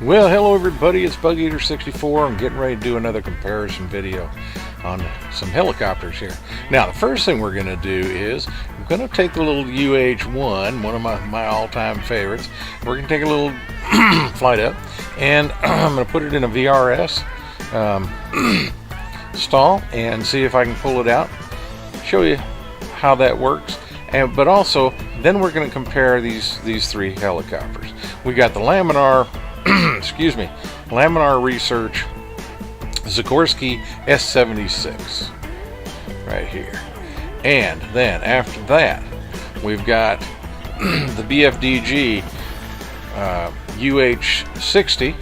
Well, hello everybody, it's Bug Eater 64. I'm getting ready to do another comparison video on some helicopters here. Now, the first thing we're going to do is I'm going to take the little UH-1, one of my all-time favorites. We're going to take a little flight up, and I'm going to put it in a VRS stall and see if I can pull it out, show you how that works. But also, then we're going to compare these three helicopters. We got the Laminar, excuse me, Laminar Research Sikorsky S-76 right here. And then after that, we've got the BFDG UH-60,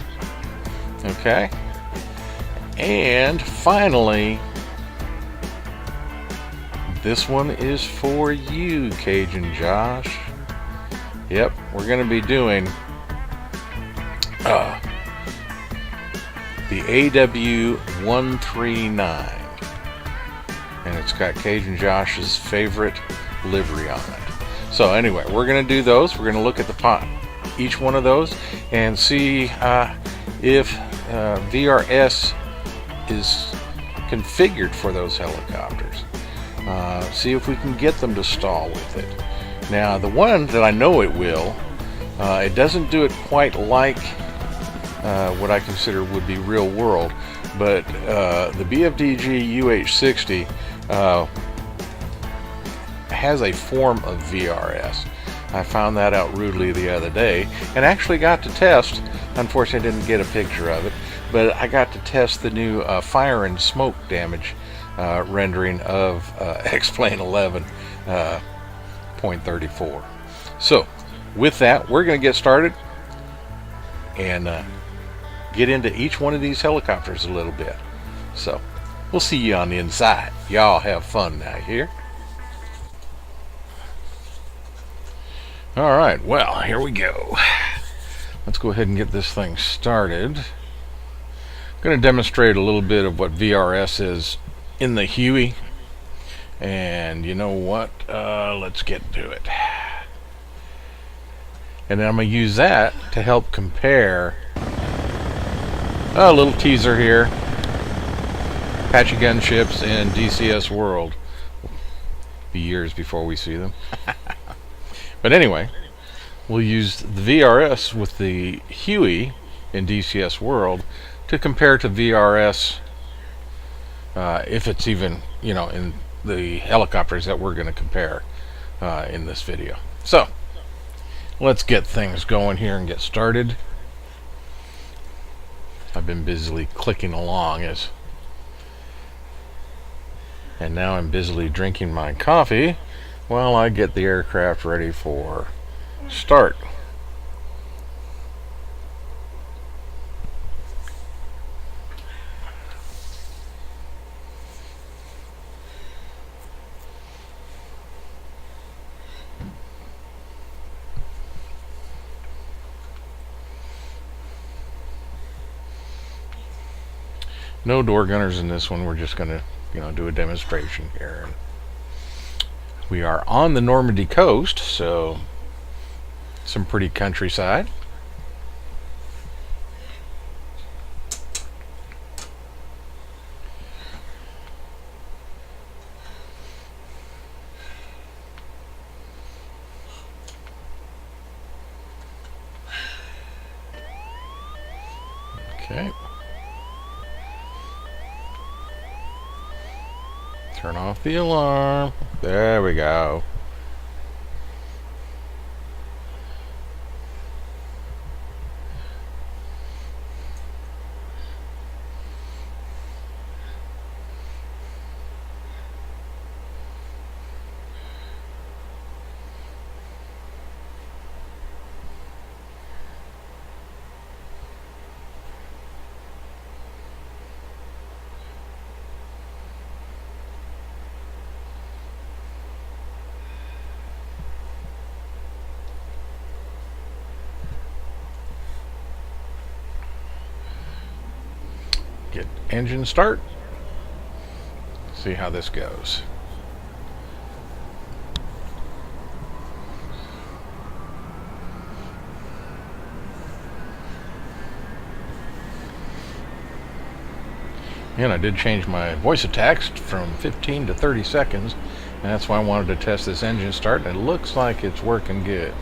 okay? And finally, this one is for you, Cajun Josh. Yep, we're going to be doing the AW139, and it's got Cajun Josh's favorite livery on it. So anyway, we're going to do those. We're going to look at each one of those and see if VRS is configured for those helicopters. See if we can get them to stall with it. Now, the one that I know it will, it doesn't do it quite like what I consider would be real world, but the BFDG UH-60 has a form of VRS. I found that out rudely the other day and actually got to test. Unfortunately, I didn't get a picture of it, but I got to test the new fire and smoke damage rendering of X-Plane 11.34. So with that, we're going to get started and get into each one of these helicopters a little bit. So we'll see you on the inside. Y'all have fun now here. All right, well, here we go. Let's go ahead and get this thing started. I'm going to demonstrate a little bit of what VRS is in the Huey, and you know what, let's get to it. And then I'm going to use that to help compare a little teaser here, Apache Gunships and DCS World. Be years before we see them. But anyway, we'll use the VRS with the Huey in DCS World to compare to VRS, if it's even, you know, in the helicopters that we're going to compare in this video. So let's get things going here and get started. I've been busily clicking along and now I'm busily drinking my coffee while I get the aircraft ready for start. No door gunners in this one. We're just going to, you know, do a demonstration here. We are on the Normandy coast, so some pretty countryside. Okay. Turn off the alarm. There we go. Get engine start. See how this goes. And I did change my voice of text from 15 to 30 seconds, and that's why I wanted to test this engine start, and it looks like it's working good.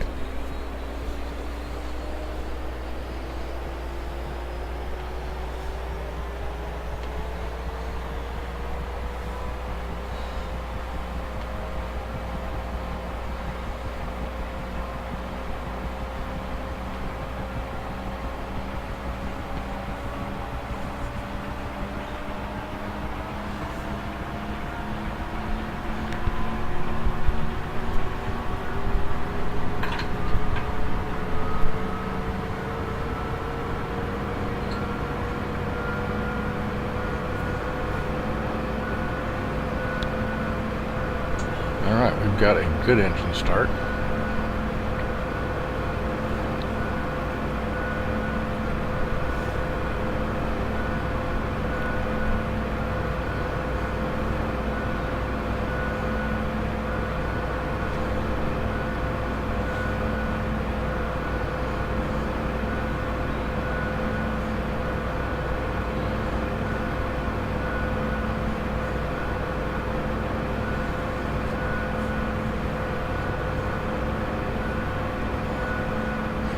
Alright, we've got a good engine start.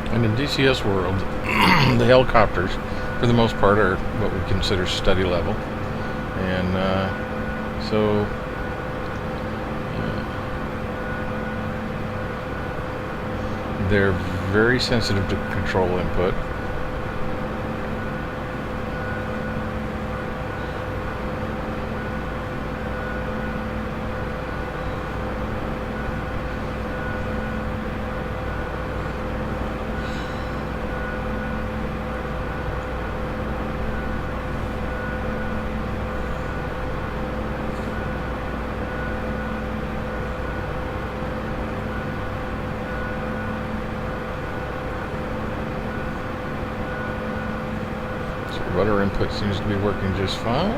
And in DCS World, the helicopters, for the most part, are what we consider study level. And so they're very sensitive to control input. Rudder input seems to be working just fine.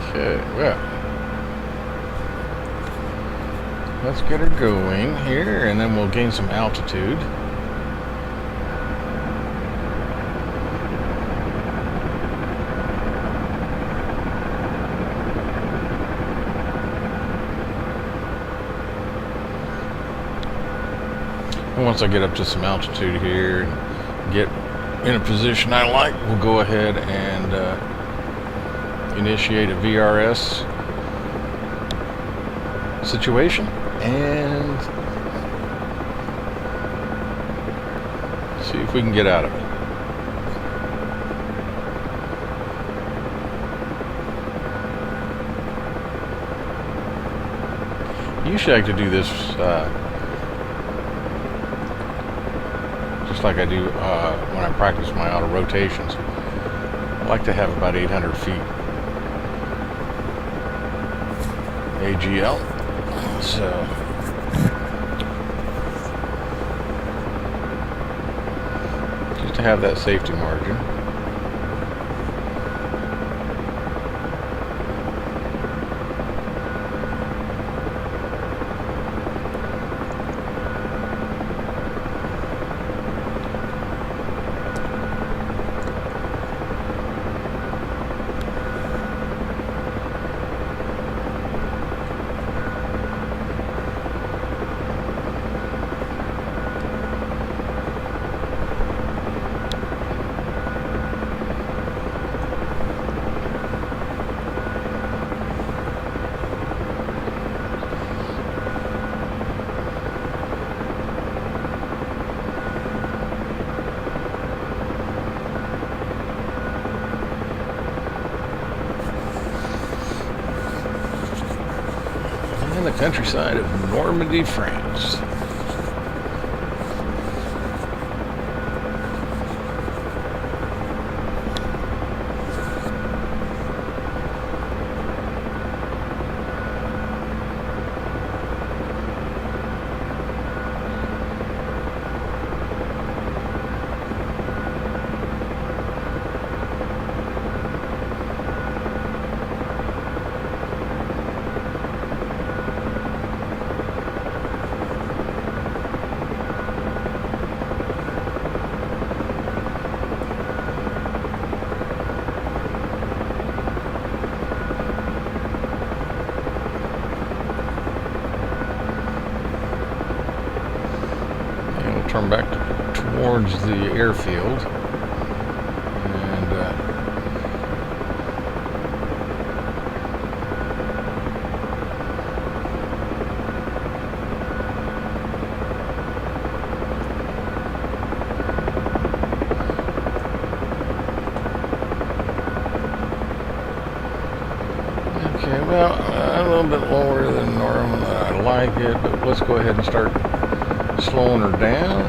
Okay, well, let's get her going here, and then we'll gain some altitude. And once I get up to some altitude here and get in a position I like, we'll go ahead and initiate a VRS situation and see if we can get out of it. Usually I like to do this just like I do when I practice my auto rotations. I like to have about 800 feet AGL, so just to have that safety margin. The countryside of Normandy, France. turn back towards the airfield. And okay, well, a little bit lower than normal. I like it, but let's go ahead and start slowing her down.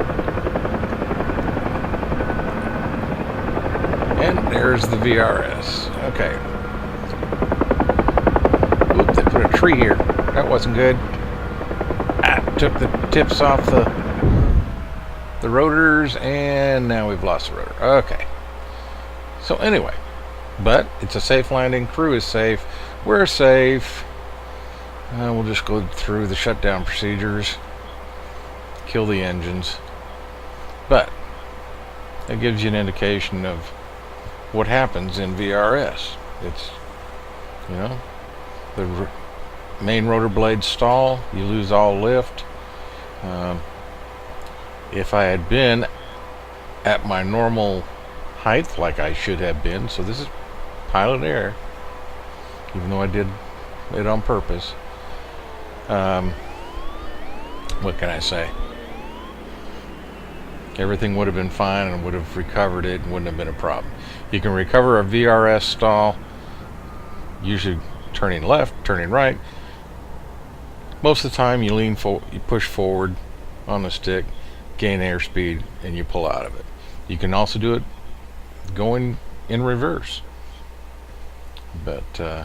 And there's the VRS. Okay. Oop, they put a tree here. That wasn't good. Took the tips off the rotors, and now we've lost the rotor. Okay. So anyway, but it's a safe landing. Crew is safe. We're safe. We'll just go through the shutdown procedures. Kill the engines. But it gives you an indication of what happens in VRS. It's, you know, the main rotor blades stall, you lose all lift. If I had been at my normal height, like I should have been, so this is pilot air, even though I did it on purpose, what can I say? Everything would have been fine and would have recovered it and wouldn't have been a problem. You can recover a VRS stall, usually turning left, turning right. Most of the time you lean forward, you push forward on the stick, gain airspeed, and you pull out of it. You can also do it going in reverse. But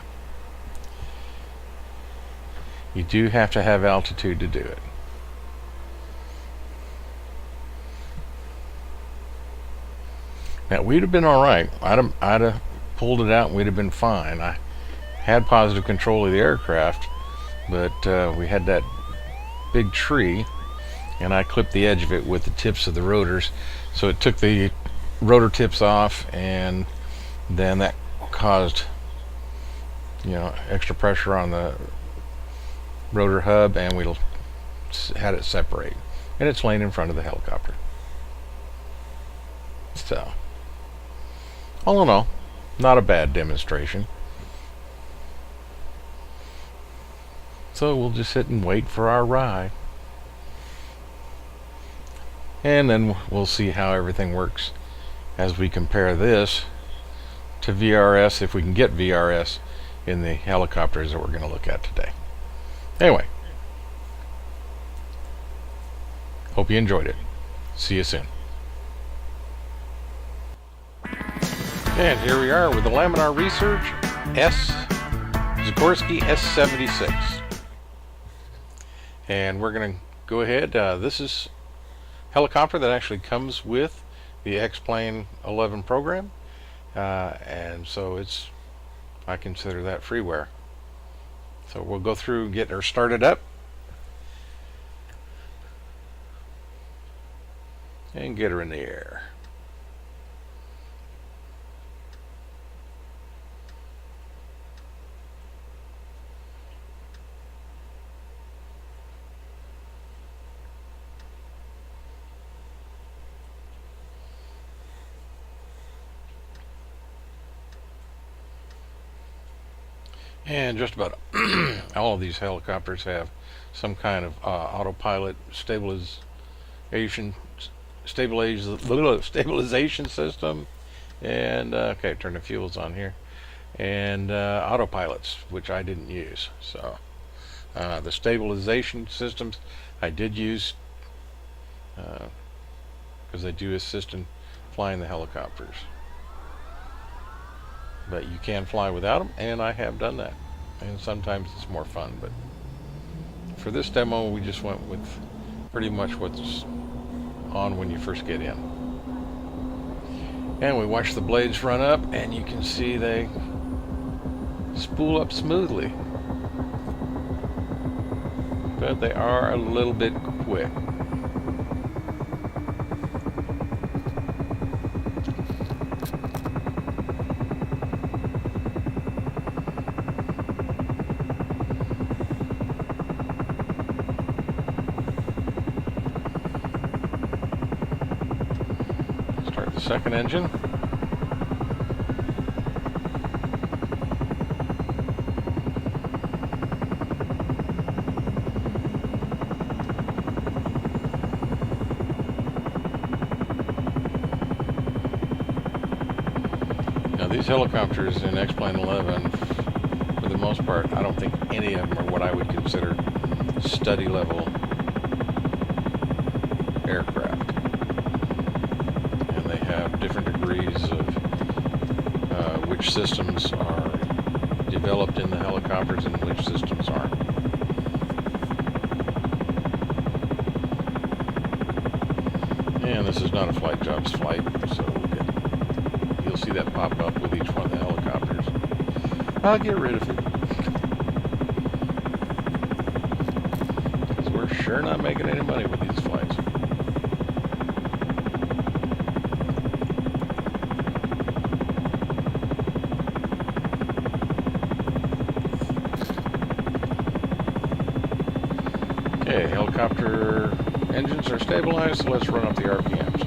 you do have to have altitude to do it. Now, we'd have been all right. I'd have pulled it out and we'd have been fine. I had positive control of the aircraft, but we had that big tree, and I clipped the edge of it with the tips of the rotors. So it took the rotor tips off, and then that caused, you know, extra pressure on the rotor hub, and we had it separate. And it's laying in front of the helicopter. So, all in all, not a bad demonstration. So we'll just sit and wait for our ride. And then we'll see how everything works as we compare this to VRS, if we can get VRS in the helicopters that we're going to look at today. Anyway, hope you enjoyed it. See you soon. And here we are with the Laminar Research Sikorsky S76. And we're going to go ahead. This is a helicopter that actually comes with the X-Plane 11 program. And so I consider that freeware. So we'll go through and get her started up. And get her in the air. And just about all of these helicopters have some kind of autopilot stabilization system. And okay, turn the fuels on here. And autopilots, which I didn't use. So the stabilization systems I did use because they do assist in flying the helicopters. But you can fly without them, and I have done that. And sometimes it's more fun, but for this demo we just went with pretty much what's on when you first get in. And we watch the blades run up, and you can see they spool up smoothly. But they are a little bit quick. second engine. Now these helicopters in X-Plane 11, for the most part, I don't think any of them are what I would consider study level aircraft. And they have different degrees of which systems are developed in the helicopters and which systems aren't. And this is not a flight jobs flight, so you'll see that pop up with each one of the helicopters. I'll get rid of it. Because we're sure not making any money with these flights. Okay, helicopter engines are stabilized, so let's run up the RPMs.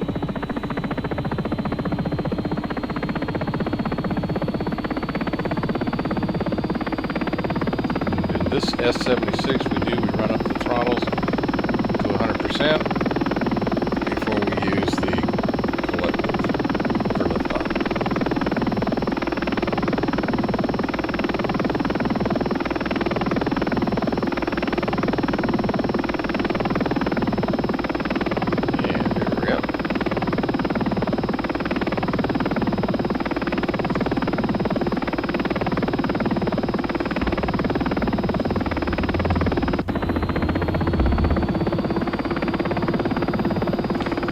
In this S76 we run up the throttles to 100% before we use the collective for liftoff.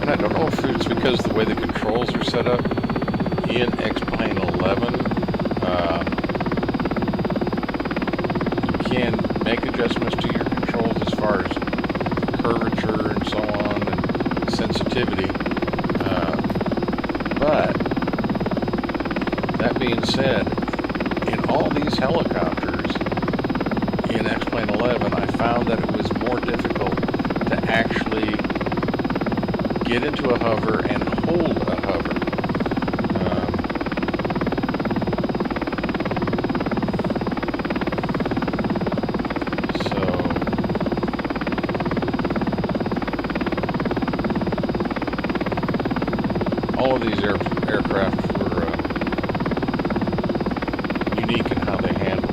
And I don't know if it's because the way the controls are set up in X-Plane 11, you can make adjustments to your controls as far as curvature and so on and sensitivity. But that being said, in all these helicopters in X-Plane 11, I found that it was more difficult to actually get into a hover and hold a hover. All of these aircraft were unique in how they handled.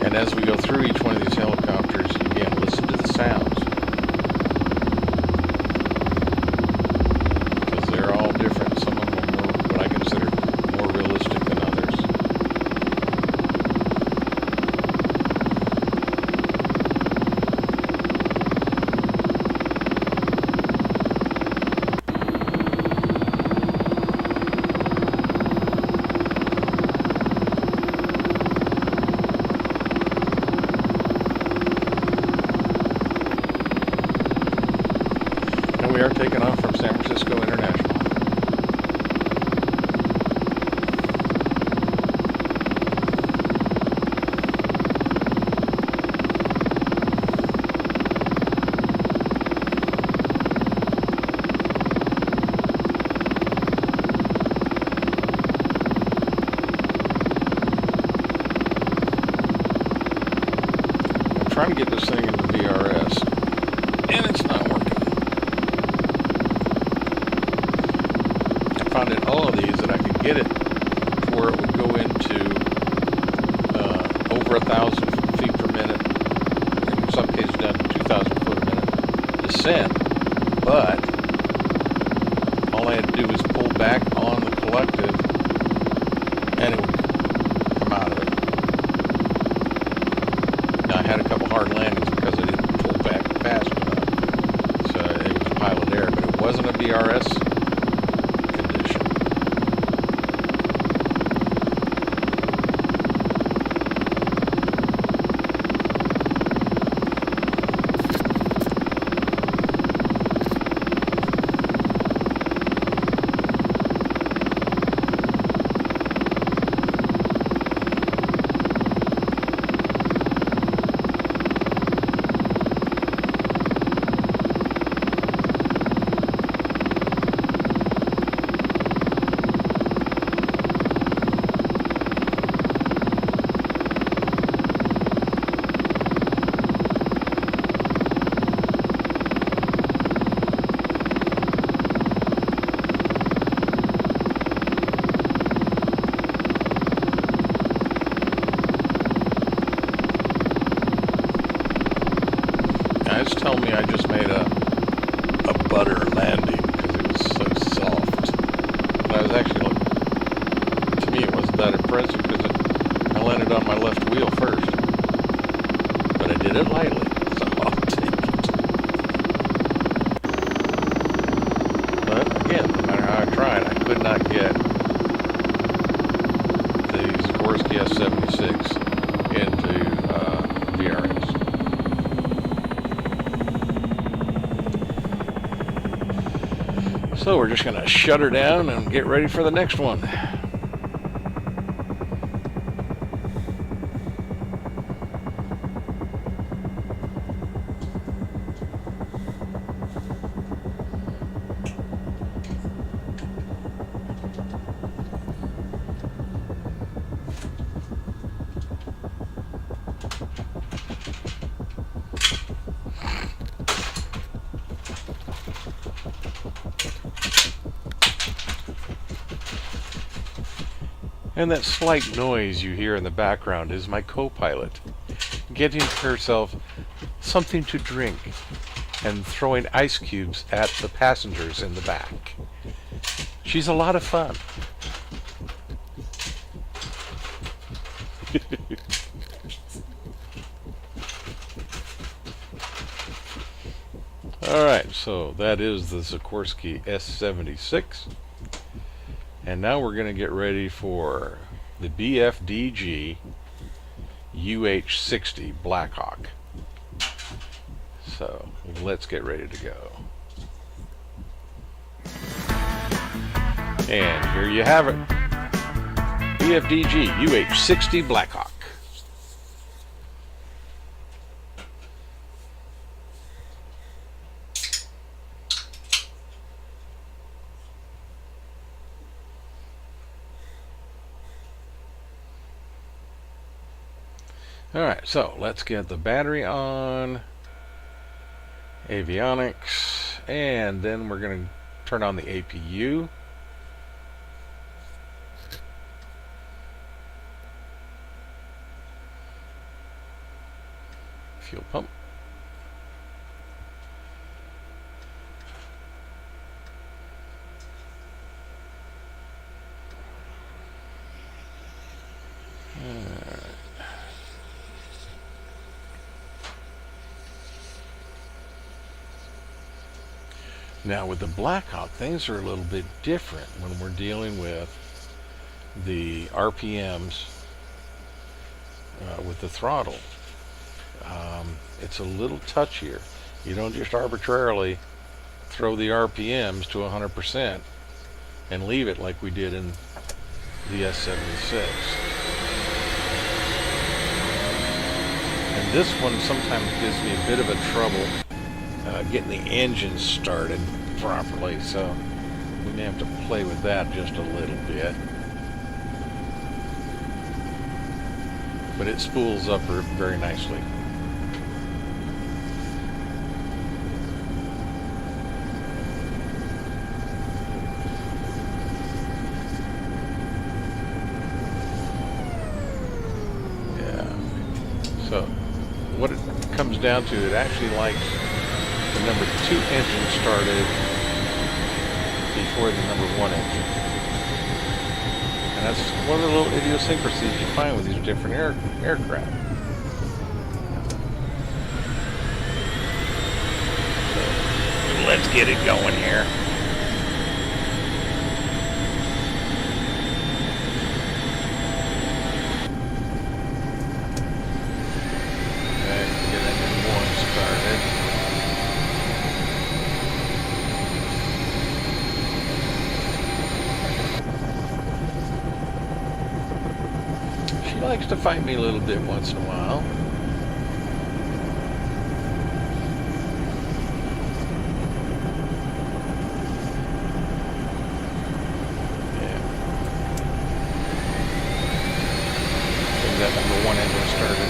And as we go through each one of these helicopters, again, listen to the sounds. Because they're all different. Some of them are more, what I consider more realistic than others. We are taking off from San Francisco International. I'm trying to get this thing into VRS, and it's not working. Found in all of these that I could get it to where it would go into over 1,000 feet per minute, in some cases down to 2,000 foot a minute descent, but all I had to do was pull back on the collective and it would come out of it. Now I had a couple hard landings because I didn't pull back fast enough, so it was pilot error, but it wasn't a VRS. Yeah, it's telling me I just made a butter landing because it was so soft. But I was actually, to me, it wasn't that impressive because I landed on my left wheel first. But I did it lightly, so I'll take it. But again, no matter how I tried, I could not get the Sikorsky S-76 into VRS. So we're just going to shut her down and get ready for the next one. And that slight noise you hear in the background is my co-pilot getting herself something to drink and throwing ice cubes at the passengers in the back. She's a lot of fun. Alright, so that is the Sikorsky S-76. And now we're going to get ready for the BFDG UH-60 Blackhawk. So let's get ready to go. And here you have it. BFDG UH-60 Blackhawk. Alright, so let's get the battery on, avionics, and then we're going to turn on the APU. Fuel pump. Now with the Blackhawk, things are a little bit different when we're dealing with the RPMs with the throttle. It's a little touchier. You don't just arbitrarily throw the RPMs to 100% and leave it like we did in the S-76. And this one sometimes gives me a bit of a trouble getting the engine started properly, so we may have to play with that just a little bit. But it spools up very nicely. Yeah. So what it comes down to, it actually likes the number 2 engine started before the number 1 engine. And that's one of the little idiosyncrasies you find with these different aircraft. So let's get it going here. Okay, get engine 1 started. Likes to fight me a little bit once in a while. Yeah. Getting that number 1 engine started.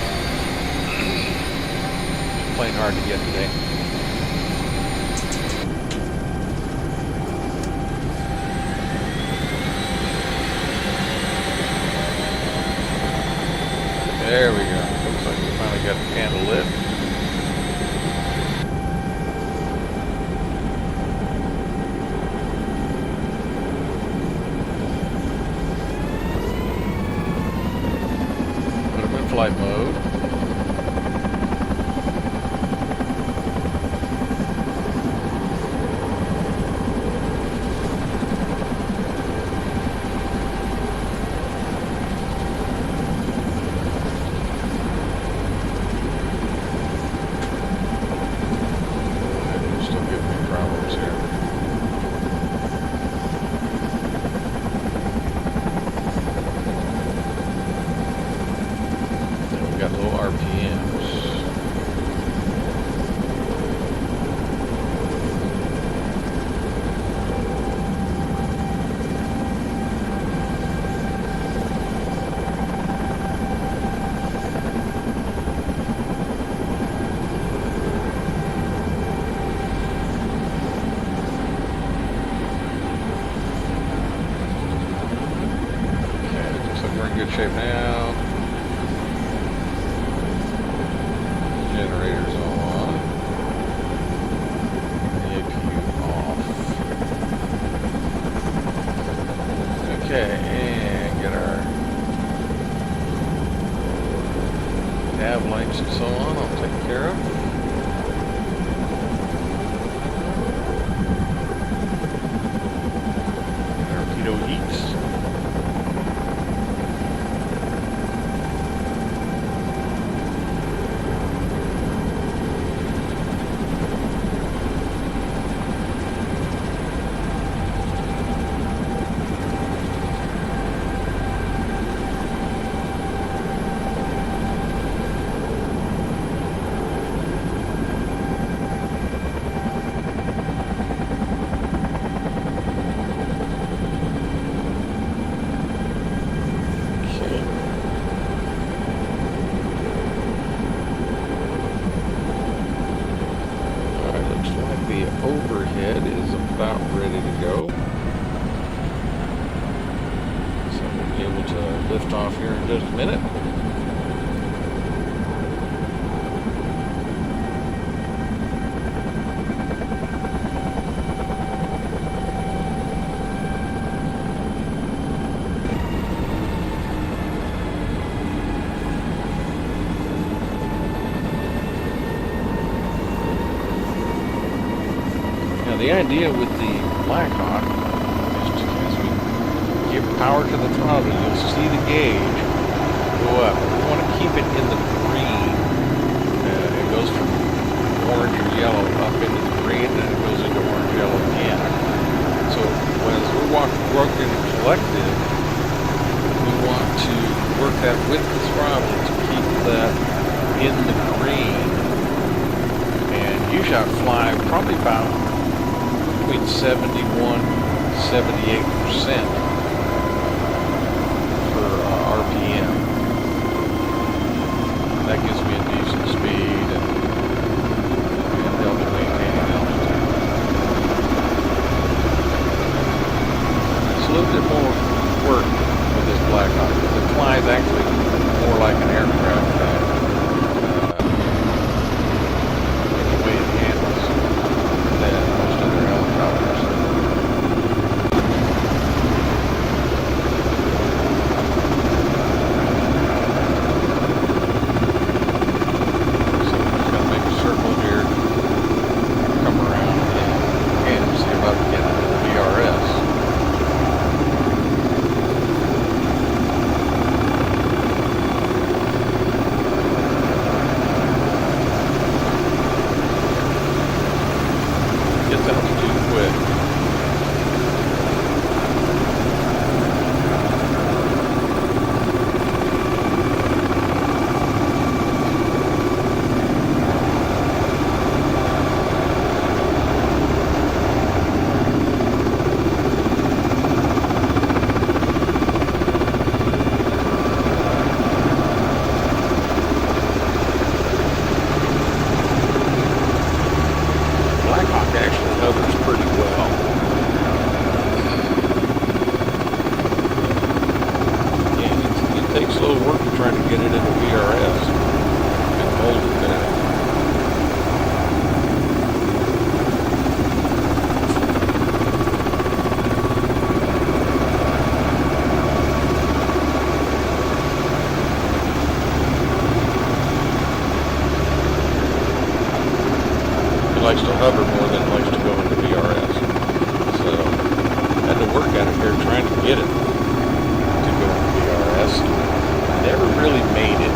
Playing hard to get today. There we go. Looks like we finally got the candle lit. shape now. Generators on. APU off. Okay, and get our nav lights and so on all taken care of. Torpedo heats. Overhead is about ready to go. So we'll be able to lift off here in just a minute. The idea with the Blackhawk is to, as we give power to the throttle, you'll see the gauge go up. We want to keep it in the green. It goes from orange or yellow up into the green, and then it goes into orange yellow again. So as we're working collective, we want to work that with the throttle to keep that in the green. And usually I fly probably about between 71 78% for RPM. That gives me a decent speed and helps maintaining altitude. It's a little bit more work with this Blackhawk. It flies actually more like an aircraft in the way it handles than most other helicopters. So I'm just going to make a circle here, come around, and see if I can get into the VRS. Get the altitude quick. Blackhawk actually hovers pretty well. And it takes a little work to try to get it into VRS and hold it there. He likes to hover more than he likes to go into VRS. So I had to work at it here trying to get it to go into VRS. Never really made it.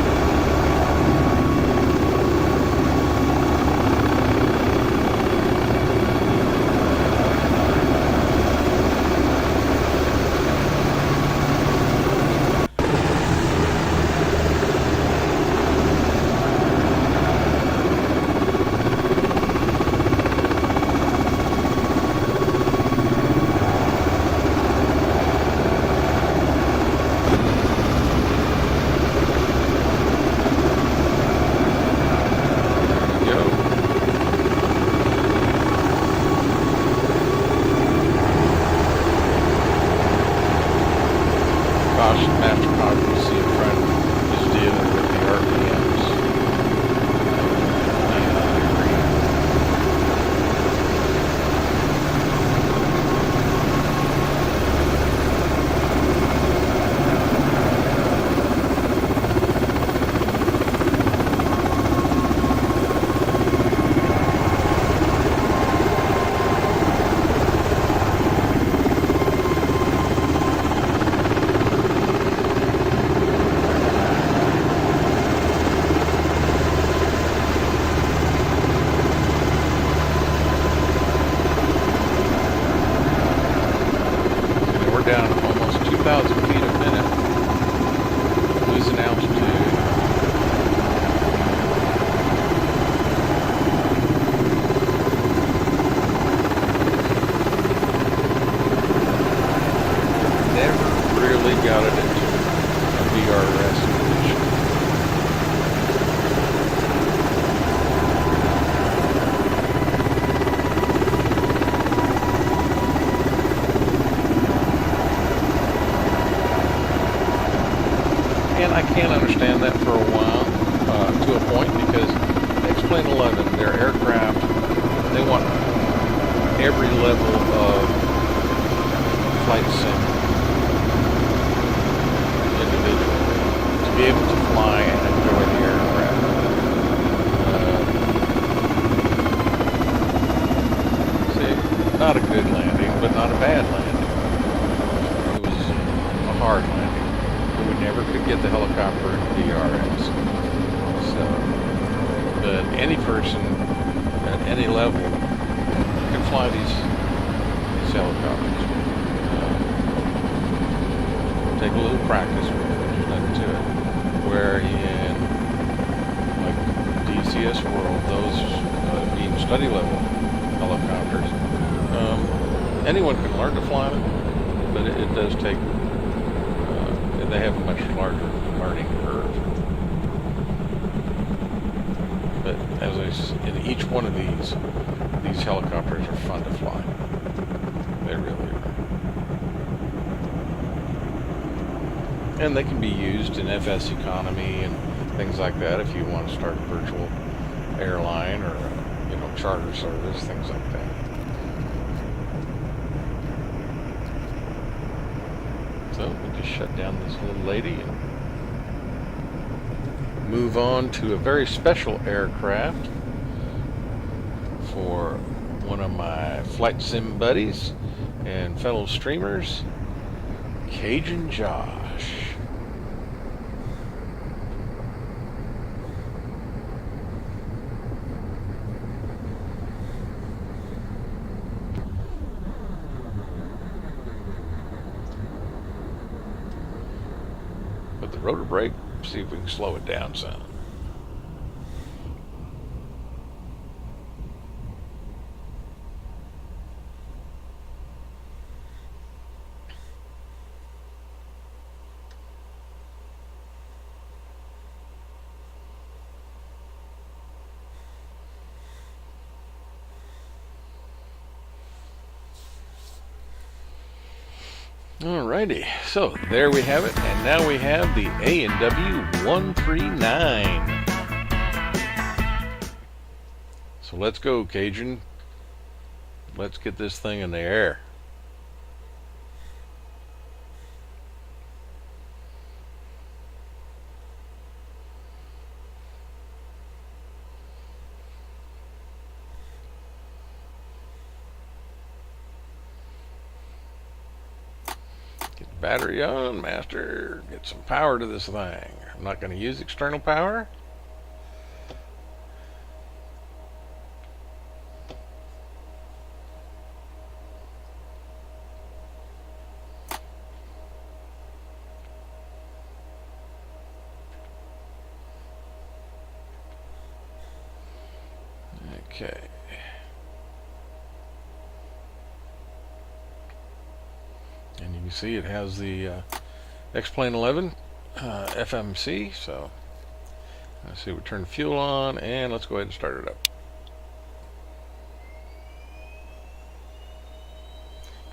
that for a while, to a point, because X-Plane 11, their aircraft, they want every level of flight sim individual to be able to fly and enjoy the aircraft. See, not a good landing, but not a bad landing. It was a hard landing. But we never could get the helicopter in DRS. So, but any person at any level can fly these helicopters. Take a little practice with it. There's nothing to it. Where in like DCS World, those being study level helicopters, anyone can learn to fly them, but it does take. They have a much larger learning curve. But in each one of these helicopters are fun to fly. They really are. And they can be used in FS economy and things like that if you want to start a virtual airline or charter service, things like that. So we just shut down this little lady and move on to a very special aircraft for one of my flight sim buddies and fellow streamers, Cajun Josh. With the rotor brake, see if we can slow it down some. Alrighty, so there we have it, and now we have the A&W 139. So let's go, Cajun. Let's get this thing in the air. Battery on, master. Get some power to this thing. I'm not going to use external power. Okay. And you can see it has the X-Plane 11 FMC, so let's see, we turn the fuel on, and let's go ahead and start it up.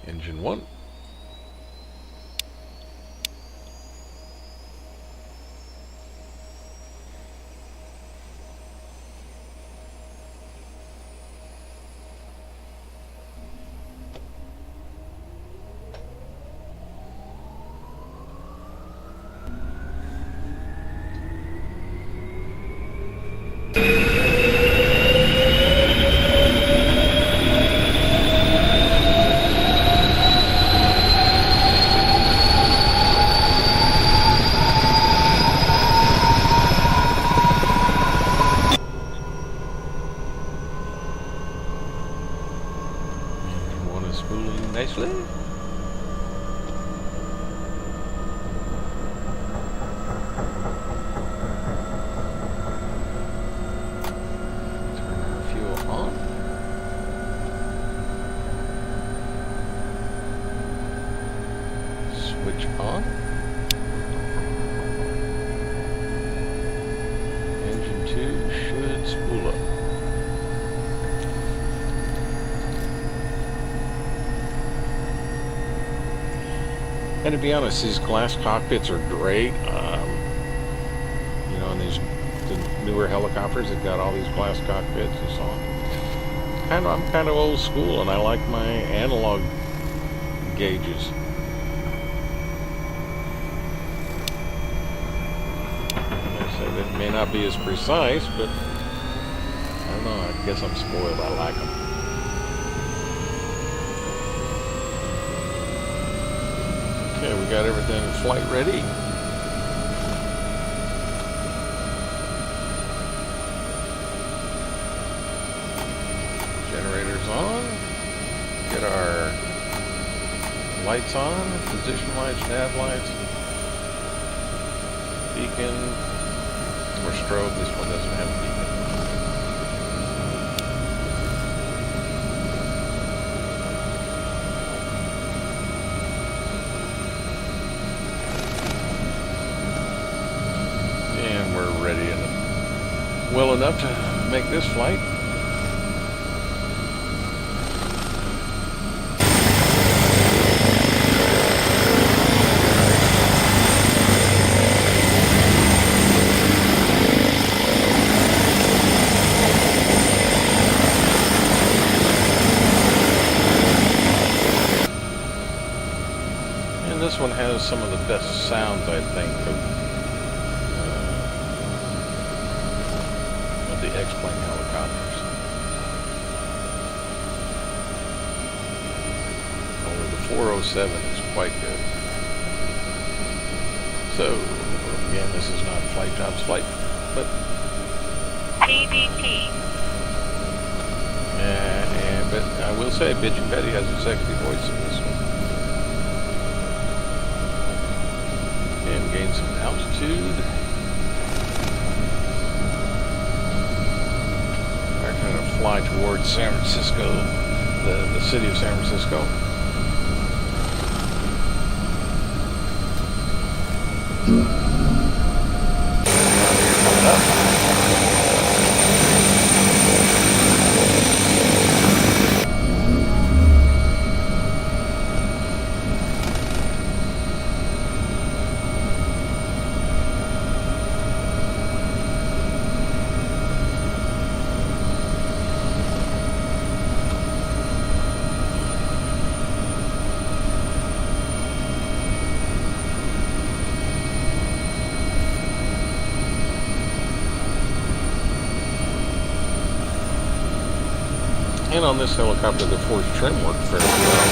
Engine 1. Spooling nicely. Turn our fuel on. Switch on. Engine 2 should spool up. And to be honest, these glass cockpits are great. newer helicopters that got all these glass cockpits and so on. I'm kind of old school, and I like my analog gauges. And I said it may not be as precise, but I don't know. I guess I'm spoiled. I like them. Okay, we got everything flight ready. Generators on. Get our lights on. Position lights, nav lights. Beacon. Or strobe. This one doesn't have a beacon. And we're ready and well enough to make this flight. This one has some of the best sounds, I think, of the X-plane helicopters. Although the 407 is quite good. So, again, this is not Flight Jobs Flight, but PDT. But I will say, Bitchy Betty has a sexy voice in this one. And gain some altitude. We're going to fly towards San Francisco, the city of San Francisco. Coming up. And on this helicopter, the force trim worked fairly well.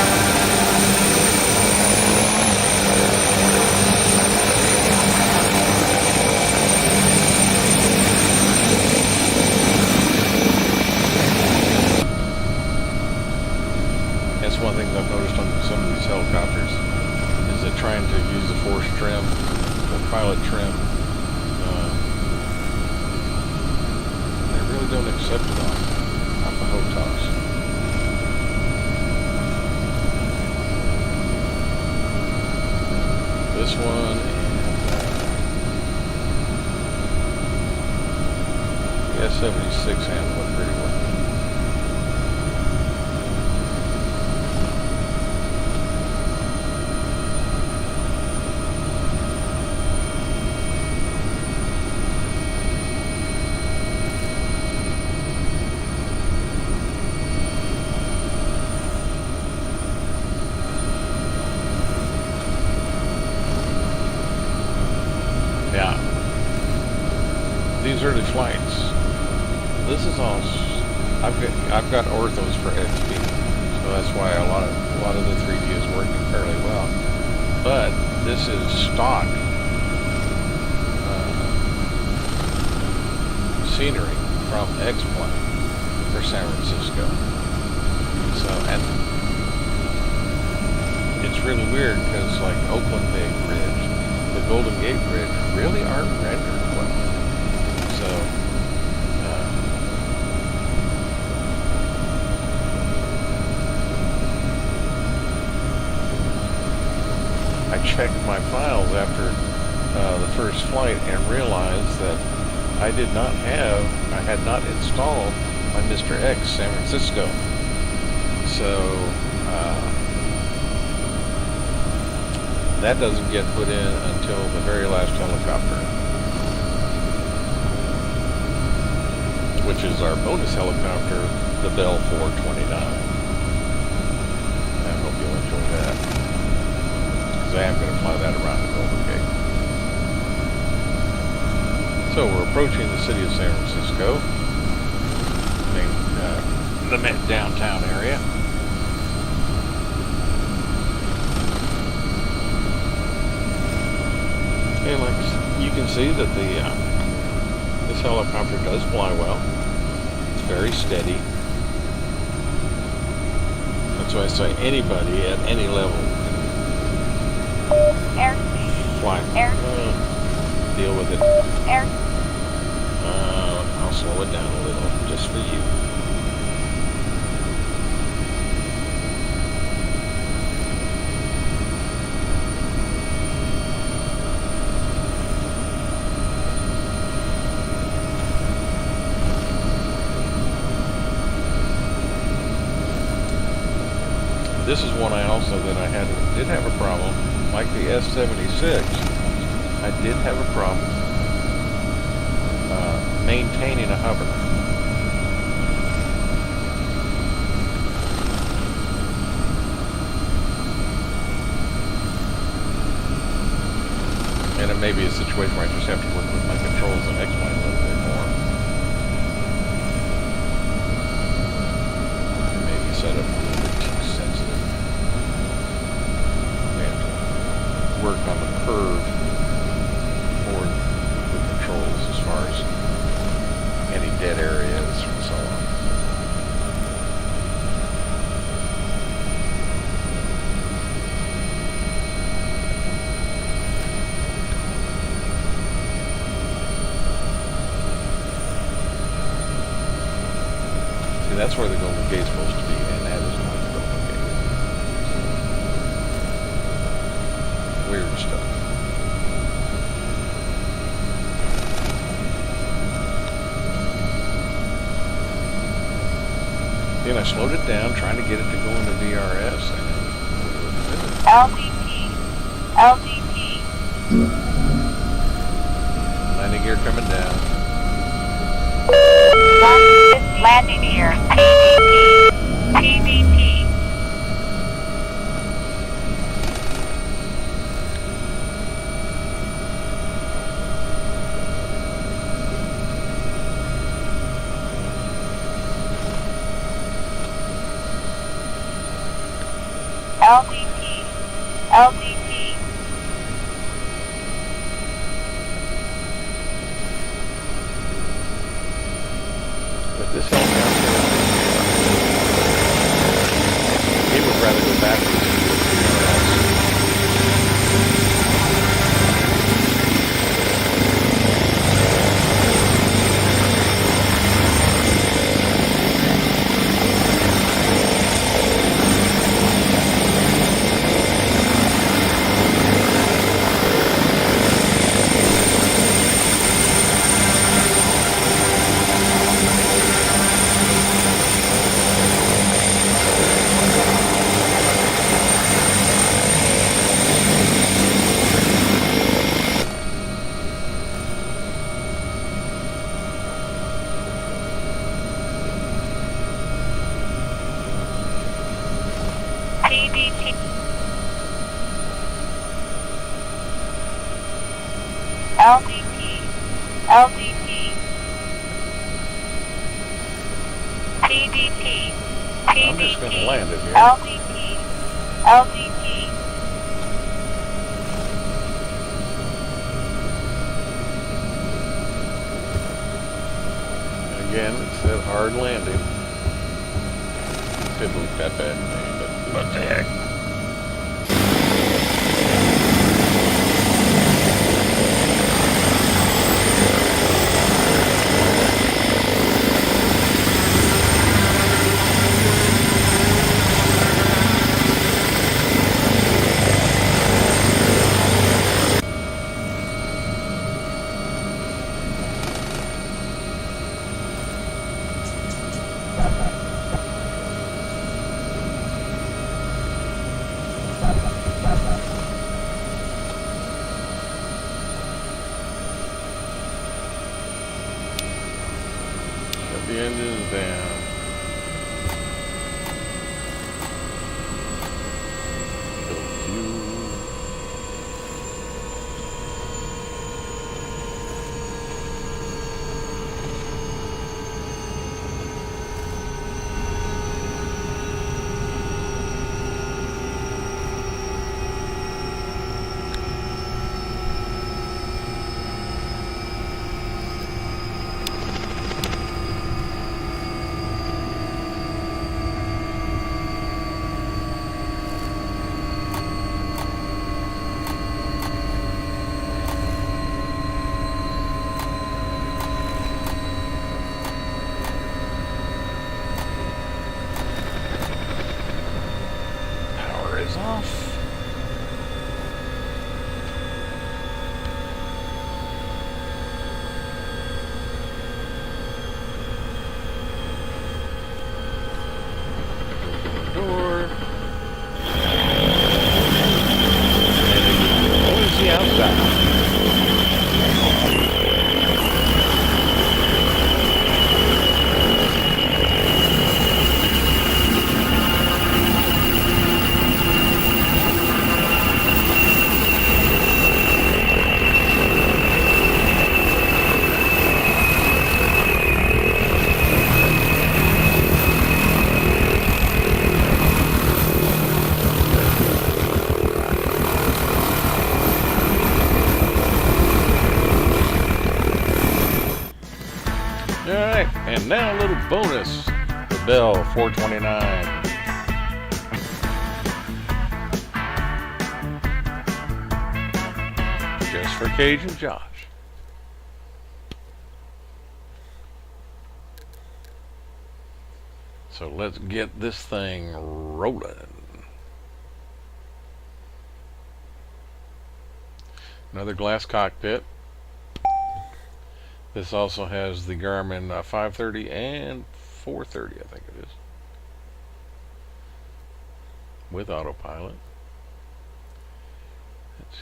That's one thing I've noticed on some of these helicopters, is that trying to use the force trim, the pilot trim, they really don't accept it off the HOTOS. This one and the S-76 handle it pretty well. These early flights, this is all. I've got orthos for XP, so that's why a lot of the 3D is working fairly well. But this is stock scenery from X-plane for San Francisco. So, and it's really weird because like Oakland Bay Bridge, the Golden Gate Bridge really aren't rendered well. So, I checked my files after the first flight and realized that I had not installed my Mr. X San Francisco. So, that doesn't get put in until the very last helicopter. which is our bonus helicopter, the Bell 429. I hope you'll enjoy that, because I am going to fly that around the Golden Gate. So we're approaching the city of San Francisco, the downtown area. And like you can see that this helicopter does fly well. It's very steady. That's why I say anybody at any level can fly. Deal with it. I'll slow it down a little just for you. This is one I did have a problem, like the S-76. I did have a problem maintaining a hover. And it may be a situation where I just have to work with my controls and X-Plane a little bit more. Maybe set up a little bit too sensitive. And work on the curve for the controls as far as any dead areas and so on. See, that's where the Golden Gate's supposed to be, and that is not the Golden Gate. Weird stuff. And I slowed it down, trying to get it to go into DRS. LDP. LDP. Landing gear coming down. Landing gear. PVP. PVP. LDP. LDP. But this helicopter, he would rather go backwards than go DRS. PVP. LDP. LDP. PVP. I'm just going to land it here. LDP. LDP. Again, it's that hard landing. Didn't look that bad to me, but what the heck. the engines down. Fill fuel. Power is off. Door. And always the outside. Alright, and now a little bonus. The Bell 429. Just for Cage and Josh. So let's get this thing rolling. Another glass cockpit. This also has the Garmin 530 and 430, I think it is, with autopilot. Let's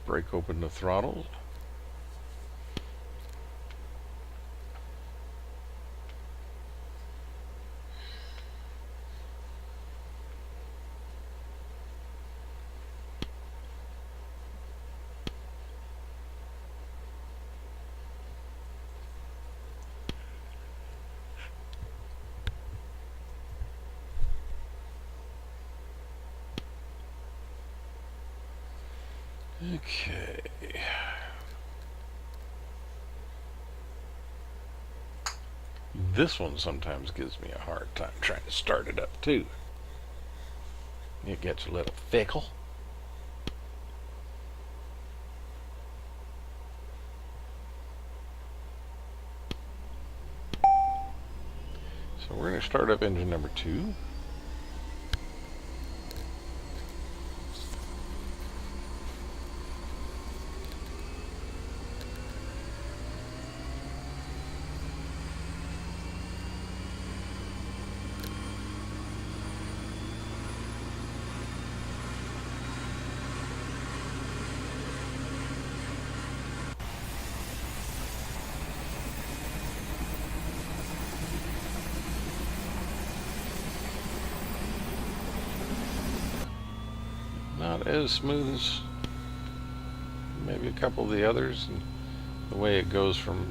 break open the throttle. Okay. This one sometimes gives me a hard time trying to start it up too. It gets a little fickle. So we're going to start up engine number 2. Not as smooth as maybe a couple of the others, and the way it goes from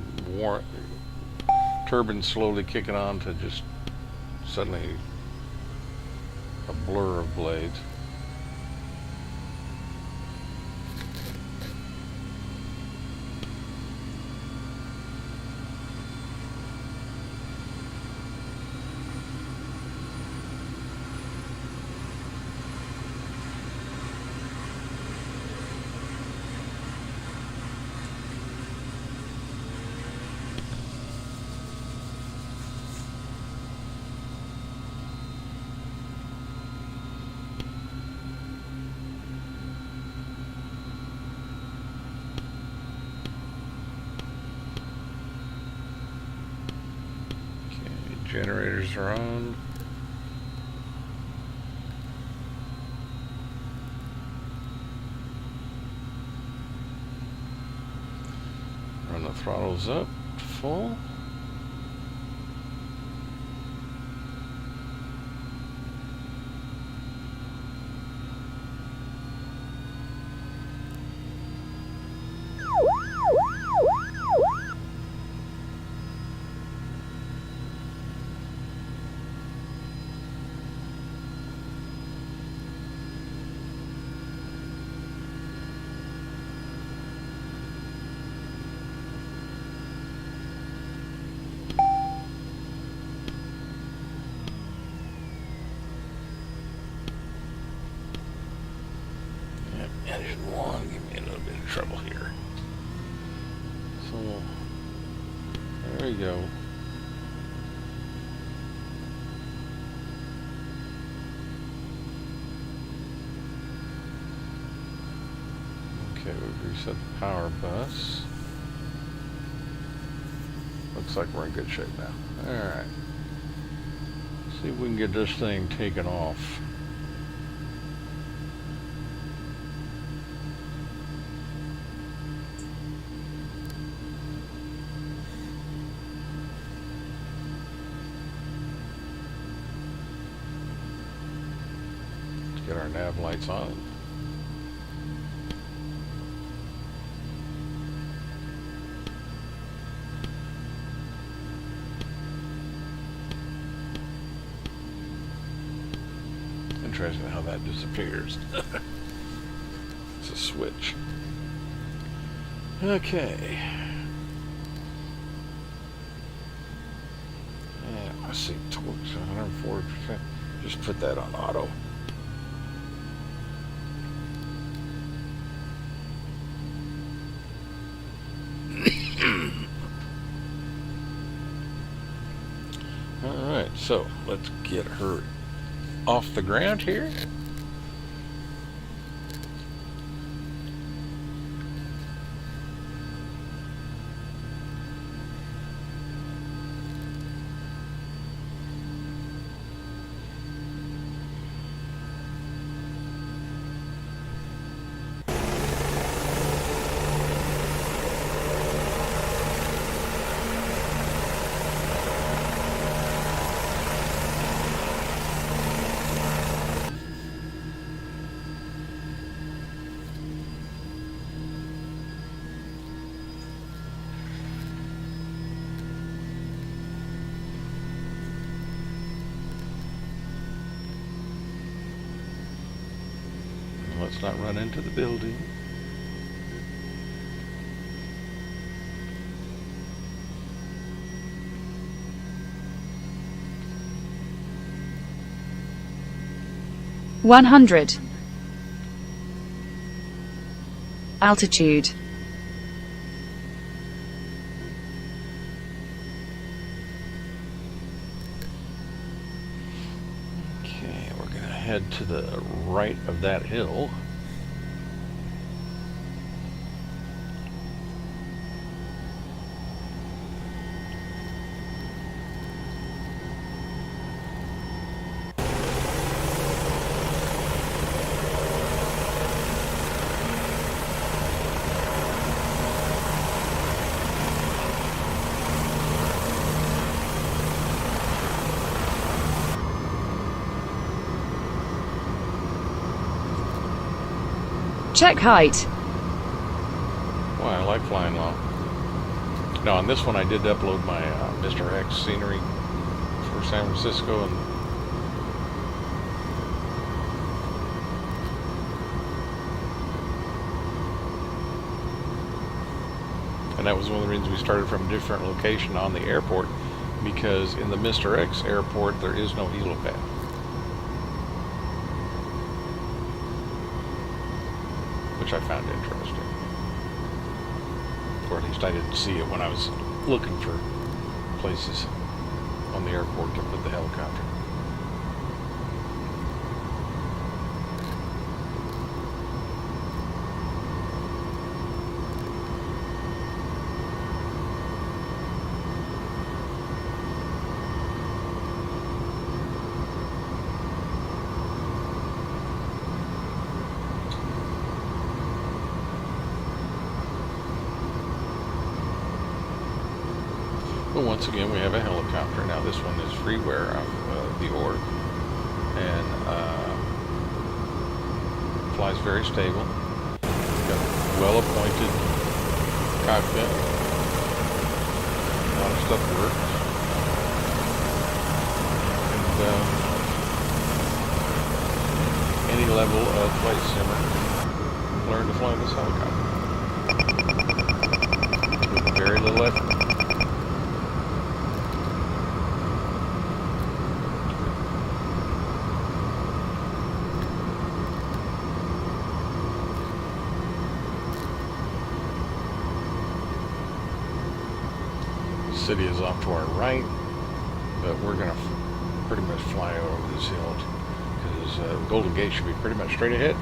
turbine slowly kicking on to just suddenly a blur of blades. Generators are on. Run the throttles up. full. Engine 1, give me a little bit of trouble here. So, there we go. Okay, we've reset the power bus. Looks like we're in good shape now. Alright. See if we can get this thing taken off. Get our nav lights on. Interesting how that disappears. It's a switch. Okay. And I see torque 140%. Just put that on auto. Alright, so let's get her off the ground here. Let's not run into the building. (100) altitude. Okay, we're gonna head to the right of that hill. Check height. Why, I like flying low. Now on this one I did upload my Mr. X scenery for San Francisco, and that was one of the reasons we started from a different location on the airport, because in the Mr. X airport there is no helipad. Which I found interesting. Or at least I didn't see it when I was looking for places on the airport to put the helicopter. But once again, we have a helicopter. Now this one is freeware off the org, and flies very stable. Got a well-appointed cockpit. A lot of stuff works. And any level of flight simmer, learn to fly this helicopter with very little effort. City is off to our right, but we're going to pretty much fly over this hill because Golden Gate should be pretty much straight ahead.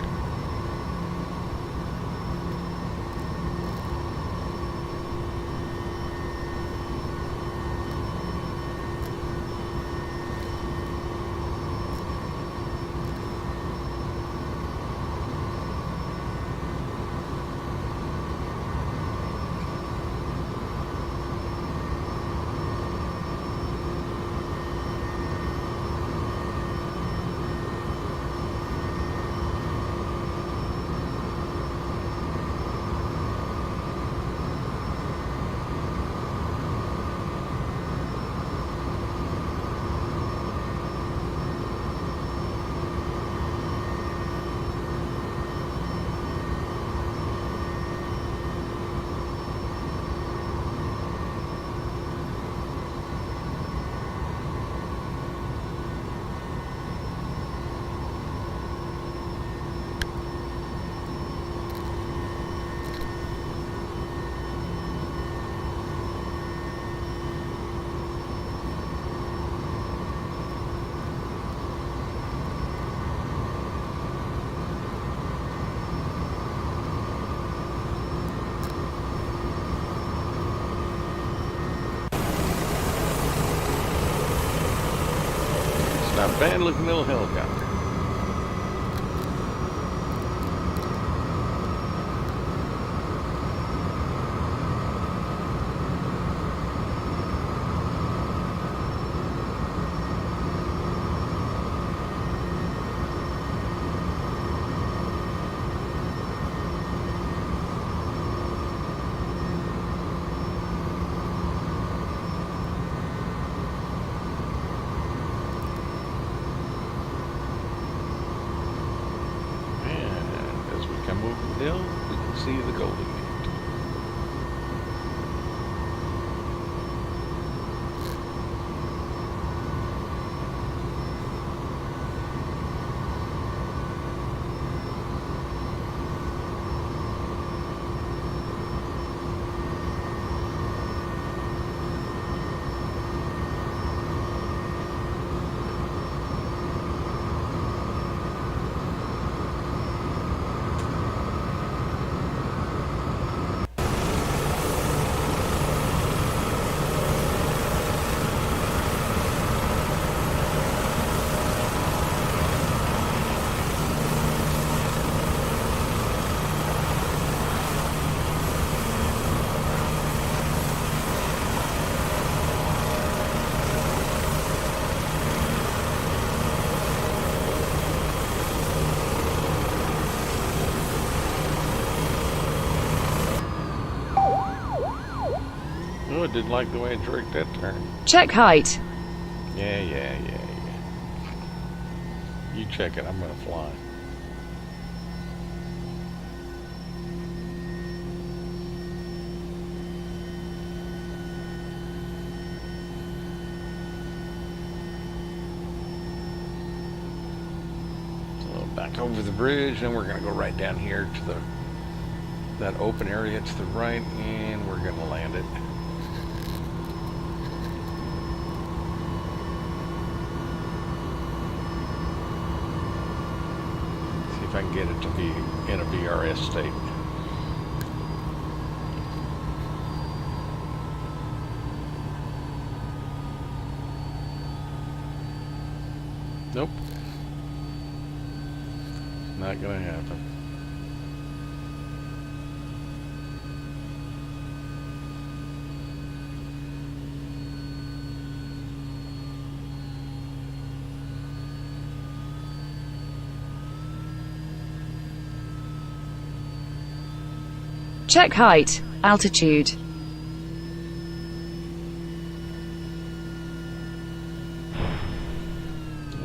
Not a bad looking little helicopter. Come over the hill, we can see the Golden Gate. Oh, I didn't like the way it jerked that turn. Check height. Yeah. You check it, I'm gonna fly. So back over the bridge, and we're gonna go right down here to that open area to the right, and we're gonna land it. If I can get it to be in a VRS state. Nope. Not gonna happen. Check height, altitude.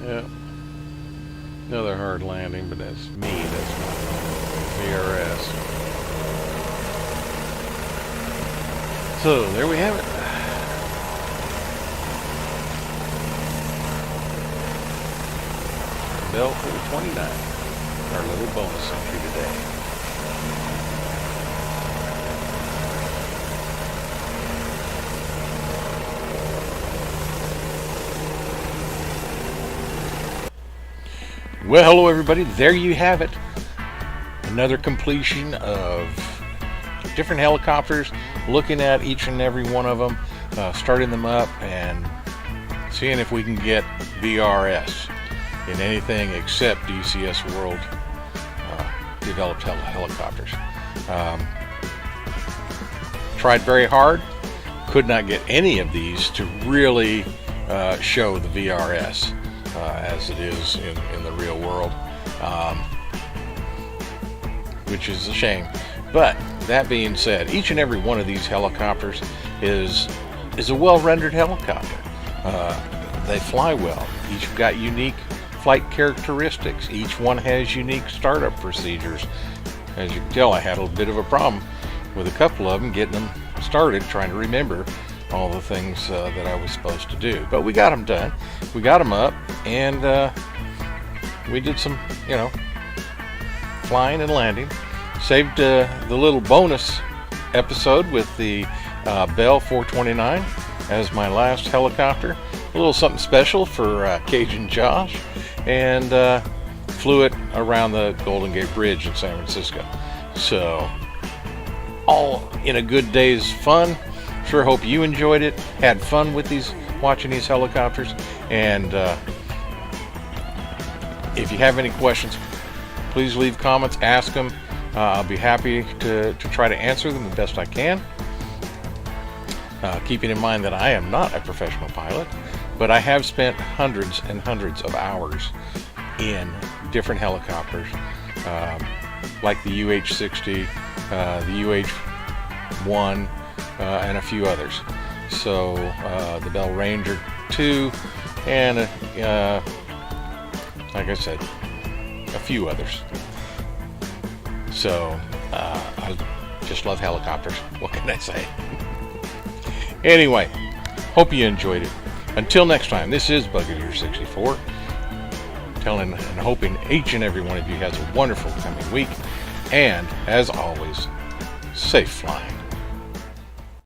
Yeah. Another hard landing, but that's me. That's not VRS. So there we have it. Bell 429. Our little bonus entry today. Well, hello everybody. There you have it. Another completion of different helicopters, looking at each and every one of them, starting them up and seeing if we can get VRS in anything except DCS World developed helicopters. Tried very hard, could not get any of these to really show the VRS as it is in the real world, which is a shame. But that being said, each and every one of these helicopters is a well-rendered helicopter. They fly well. Each have got unique flight characteristics. Each one has unique startup procedures. As you can tell, I had a bit of a problem with a couple of them getting them started, trying to remember all the things that I was supposed to do. But we got them done. We got them up, and we did some, flying and landing. Saved the little bonus episode with the Bell 429 as my last helicopter. A little something special for Cajun Josh, and flew it around the Golden Gate Bridge in San Francisco. So, all in a good day's fun. Sure hope you enjoyed it, had fun with watching these helicopters, and if you have any questions, please leave comments, ask them. I'll be happy to try to answer them the best I can. Keeping in mind that I am not a professional pilot, but I have spent hundreds and hundreds of hours in different helicopters, like the UH-60, the UH-1, and a few others. So the Bell Ranger 2, and like I said, a few others. So I just love helicopters. What can I say? Anyway, hope you enjoyed it. Until next time, this is Bugadier 64, telling and hoping each and every one of you has a wonderful coming week, and as always, safe flying.